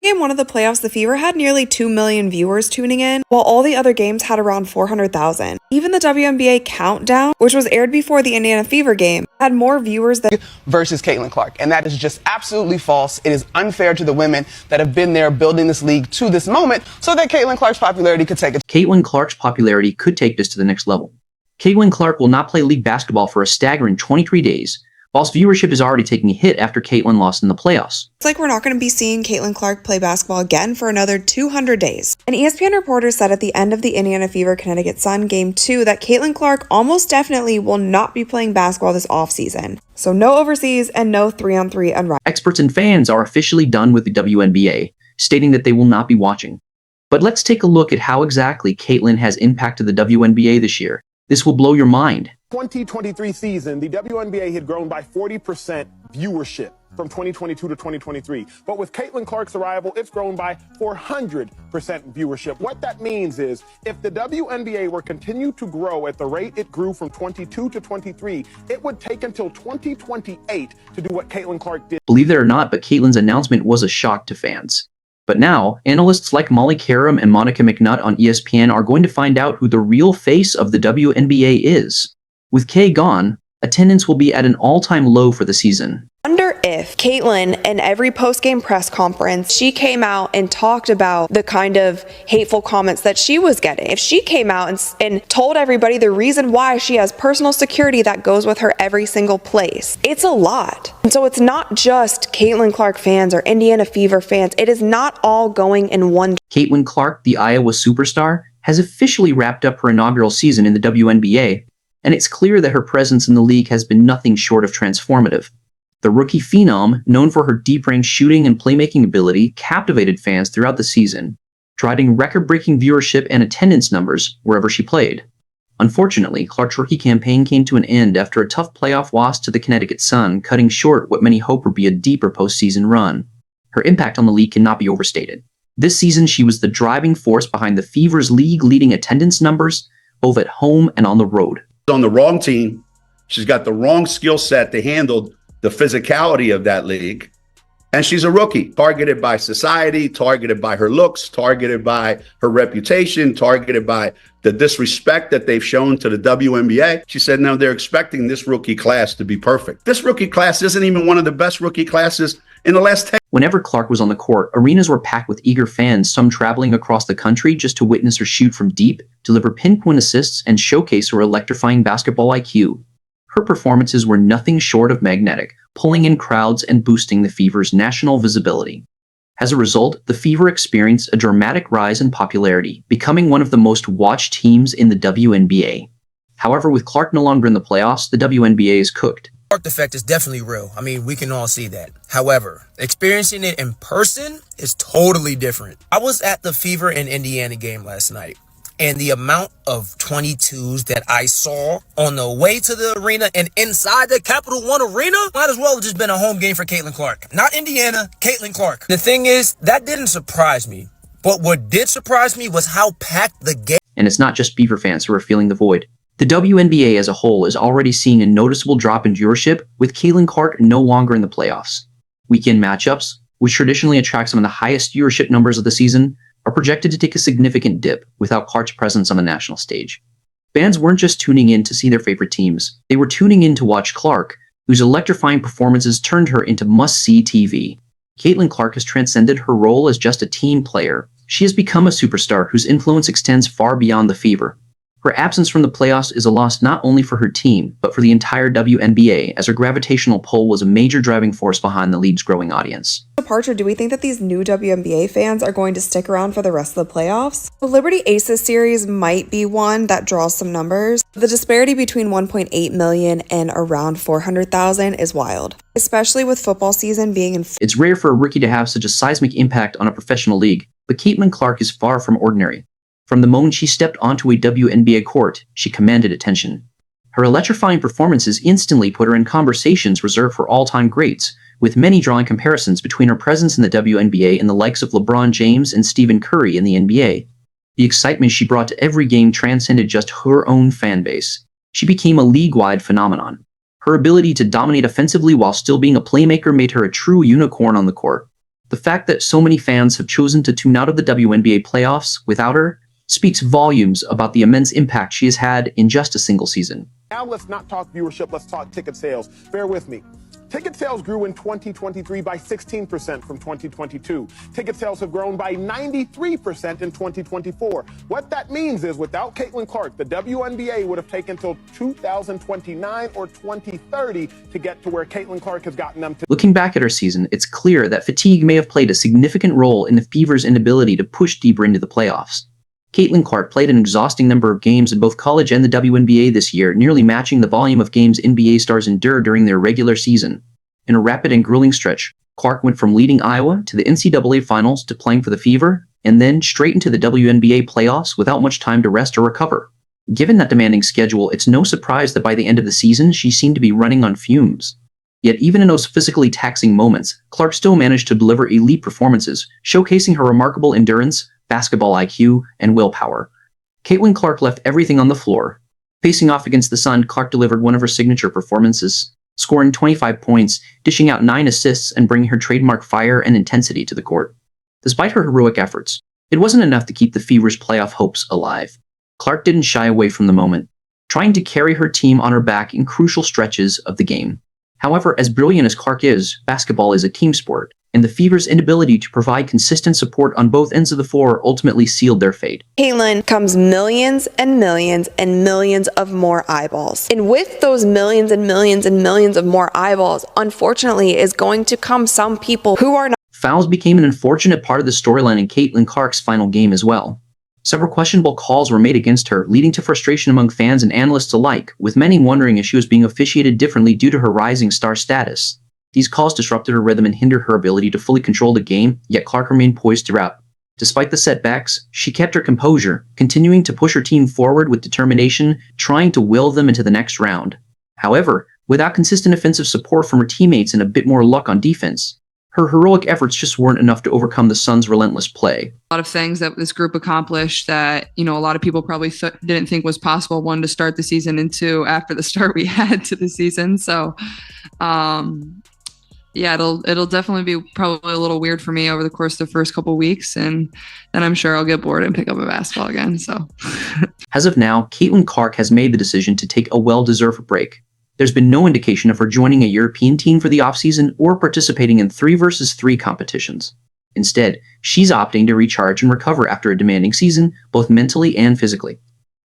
Game 1 of the playoffs, the Fever had nearly 2 million viewers tuning in, while all the other games had around 400,000. Even the WNBA Countdown, which was aired before the Indiana Fever game, had more viewers than versus Caitlin Clark. And that is just absolutely false. It is unfair to the women that have been there building this league to this moment so that Caitlin Clark's popularity could take it. Caitlin Clark's popularity could take this to the next level. Caitlin Clark will not play league basketball for a staggering 23 days, whilst viewership is already taking a hit after Caitlin lost in the playoffs. It's like we're not going to be seeing Caitlin Clark play basketball again for another 200 days. An ESPN reporter said at the end of the Indiana Fever Connecticut Sun Game 2 that Caitlin Clark almost definitely will not be playing basketball this offseason. So no overseas and no 3-on-3 unrivaled. Experts and fans are officially done with the WNBA, stating that they will not be watching. But let's take a look at how exactly Caitlin has impacted the WNBA this year. This will blow your mind. 2023 season, the WNBA had grown by 40% viewership from 2022 to 2023. But with Caitlin Clark's arrival, it's grown by 400% viewership. What that means is if the WNBA were continue to grow at the rate it grew from 22 to 23, it would take until 2028 to do what Caitlin Clark did. Believe it or not, but Caitlin's announcement was a shock to fans. But now, analysts like Molly Karam and Monica McNutt on ESPN are going to find out who the real face of the WNBA is. With Kay gone, attendance will be at an all-time low for the season. I wonder if Caitlin, in every post-game press conference, she came out and talked about the kind of hateful comments that she was getting. If she came out and told everybody the reason why she has personal security that goes with her every single place. It's a lot. And so it's not just Caitlin Clark fans or Indiana Fever fans. It is not all going in one. Caitlin Clark, the Iowa superstar, has officially wrapped up her inaugural season in the WNBA, and it's clear that her presence in the league has been nothing short of transformative. The rookie phenom, known for her deep-range shooting and playmaking ability, captivated fans throughout the season, driving record-breaking viewership and attendance numbers wherever she played. Unfortunately, Clark's rookie campaign came to an end after a tough playoff loss to the Connecticut Sun, cutting short what many hope would be a deeper postseason run. Her impact on the league cannot be overstated. This season, she was the driving force behind the Fever's league-leading attendance numbers, both at home and on the road. On the wrong team, she's got the wrong skill set to handle the physicality of that league. And she's a rookie, targeted by society, targeted by her looks, targeted by her reputation, targeted by the disrespect that they've shown to the WNBA. She said, no, they're expecting this rookie class to be perfect. This rookie class isn't even one of the best rookie classes in the last 10. Whenever Clark was on the court, arenas were packed with eager fans, some traveling across the country just to witness her shoot from deep, deliver pinpoint assists, and showcase her electrifying basketball IQ. Her performances were nothing short of magnetic, pulling in crowds and boosting the Fever's national visibility. As a result, the Fever experienced a dramatic rise in popularity, becoming one of the most watched teams in the WNBA. However, with Clark no longer in the playoffs, the WNBA is cooked. Clark effect is definitely real. I mean, we can all see that. However, experiencing it in person is totally different. I was at the Fever and Indiana game last night, and the amount of 22s that I saw on the way to the arena and inside the Capital One Arena might as well have just been a home game for Caitlin Clark. Not Indiana, Caitlin Clark. The thing is, that didn't surprise me. But what did surprise me was how packed the game. And it's not just Fever fans who are feeling the void. The WNBA as a whole is already seeing a noticeable drop in viewership, with Caitlin Clark no longer in the playoffs. Weekend matchups, which traditionally attract some of the highest viewership numbers of the season, are projected to take a significant dip without Clark's presence on the national stage. Fans weren't just tuning in to see their favorite teams, they were tuning in to watch Clark, whose electrifying performances turned her into must-see TV. Caitlin Clark has transcended her role as just a team player. She has become a superstar whose influence extends far beyond the Fever. Her absence from the playoffs is a loss not only for her team, but for the entire WNBA, as her gravitational pull was a major driving force behind the league's growing audience. Departure, do we think that these new WNBA fans are going to stick around for the rest of the playoffs? The Liberty Aces series might be one that draws some numbers. The disparity between 1.8 million and around 400,000 is wild, especially with football season being in. It's rare for a rookie to have such a seismic impact on a professional league, but Caitlin Clark is far from ordinary. From the moment she stepped onto a WNBA court, she commanded attention. Her electrifying performances instantly put her in conversations reserved for all-time greats, with many drawing comparisons between her presence in the WNBA and the likes of LeBron James and Stephen Curry in the NBA. The excitement she brought to every game transcended just her own fan base. She became a league-wide phenomenon. Her ability to dominate offensively while still being a playmaker made her a true unicorn on the court. The fact that so many fans have chosen to tune out of the WNBA playoffs without her speaks volumes about the immense impact she has had in just a single season. Now let's not talk viewership, let's talk ticket sales. Bear with me. Ticket sales grew in 2023 by 16% from 2022. Ticket sales have grown by 93% in 2024. What that means is without Caitlin Clark, the WNBA would have taken till 2029 or 2030 to get to where Caitlin Clark has gotten them to. Looking back at her season, it's clear that fatigue may have played a significant role in the Fever's inability to push deeper into the playoffs. Caitlin Clark played an exhausting number of games in both college and the WNBA this year, nearly matching the volume of games NBA stars endure during their regular season. In a rapid and grueling stretch, Clark went from leading Iowa to the NCAA Finals to playing for the Fever, and then straight into the WNBA playoffs without much time to rest or recover. Given that demanding schedule, it's no surprise that by the end of the season, she seemed to be running on fumes. Yet even in those physically taxing moments, Clark still managed to deliver elite performances, showcasing her remarkable endurance, basketball IQ, and willpower. Caitlin Clark left everything on the floor. Facing off against the Sun, Clark delivered one of her signature performances, scoring 25 points, dishing out 9 assists, and bringing her trademark fire and intensity to the court. Despite her heroic efforts, it wasn't enough to keep the Fever's playoff hopes alive. Clark didn't shy away from the moment, trying to carry her team on her back in crucial stretches of the game. However, as brilliant as Clark is, basketball is a team sport, and the Fever's inability to provide consistent support on both ends of the floor ultimately sealed their fate. Caitlin comes millions and millions and millions of more eyeballs. And with those millions and millions and millions of more eyeballs, unfortunately, is going to come some people who are not. Fouls became an unfortunate part of the storyline in Caitlin Clark's final game as well. Several questionable calls were made against her, leading to frustration among fans and analysts alike, with many wondering if she was being officiated differently due to her rising star status. These calls disrupted her rhythm and hindered her ability to fully control the game, yet Clark remained poised throughout. Despite the setbacks, she kept her composure, continuing to push her team forward with determination, trying to will them into the next round. However, without consistent offensive support from her teammates and a bit more luck on defense, her heroic efforts just weren't enough to overcome the Suns' relentless play. A lot of things that this group accomplished that, a lot of people probably didn't think was possible, one, to start the season, and two, after the start we had to the season. So, yeah, it'll definitely be probably a little weird for me over the course of the first couple weeks, and then I'm sure I'll get bored and pick up a basketball again. So, as of now, Caitlin Clark has made the decision to take a well-deserved break. There's been no indication of her joining a European team for the offseason or participating in 3-versus-3 competitions. Instead, she's opting to recharge and recover after a demanding season, both mentally and physically.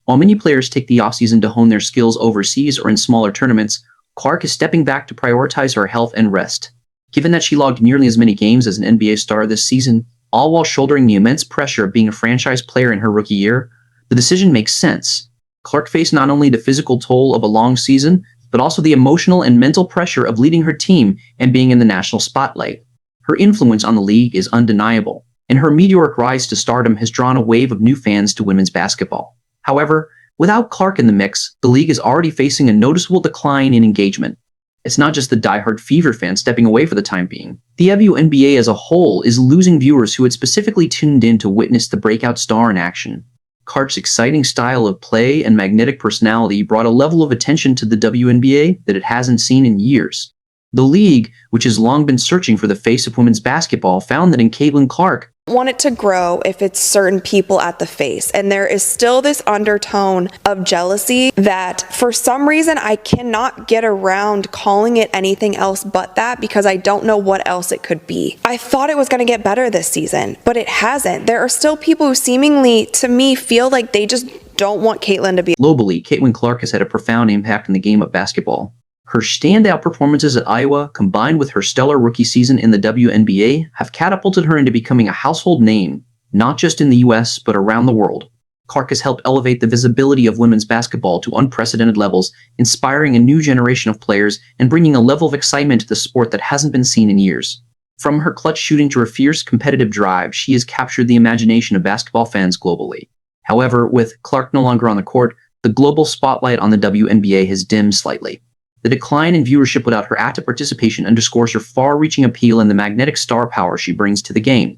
While many players take the offseason to hone their skills overseas or in smaller tournaments, Clark is stepping back to prioritize her health and rest. Given that she logged nearly as many games as an NBA star this season, all while shouldering the immense pressure of being a franchise player in her rookie year, the decision makes sense. Clark faced not only the physical toll of a long season, but also the emotional and mental pressure of leading her team and being in the national spotlight. Her influence on the league is undeniable, and her meteoric rise to stardom has drawn a wave of new fans to women's basketball. However, without Clark in the mix, the league is already facing a noticeable decline in engagement. It's not just the diehard Fever fans stepping away for the time being. The WNBA as a whole is losing viewers who had specifically tuned in to witness the breakout star in action. Clark's exciting style of play and magnetic personality brought a level of attention to the WNBA that it hasn't seen in years. The league, which has long been searching for the face of women's basketball, found that in Caitlin Clark, Want it to grow if it's certain people at the face. And there is still this undertone of jealousy that for some reason I cannot get around calling it anything else but that, because I don't know what else it could be. I thought it was going to get better this season, but it hasn't. There are still people who seemingly, to me, feel like they just don't want Caitlin to be. Globally, Caitlin Clark has had a profound impact in the game of basketball. Her standout performances at Iowa, combined with her stellar rookie season in the WNBA, have catapulted her into becoming a household name, not just in the US, but around the world. Clark has helped elevate the visibility of women's basketball to unprecedented levels, inspiring a new generation of players and bringing a level of excitement to the sport that hasn't been seen in years. From her clutch shooting to her fierce competitive drive, she has captured the imagination of basketball fans globally. However, with Clark no longer on the court, the global spotlight on the WNBA has dimmed slightly. The decline in viewership without her active participation underscores her far-reaching appeal and the magnetic star power she brings to the game.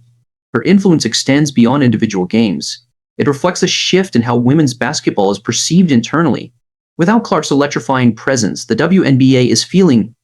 Her influence extends beyond individual games. It reflects a shift in how women's basketball is perceived internally. Without Clark's electrifying presence, the WNBA is feeling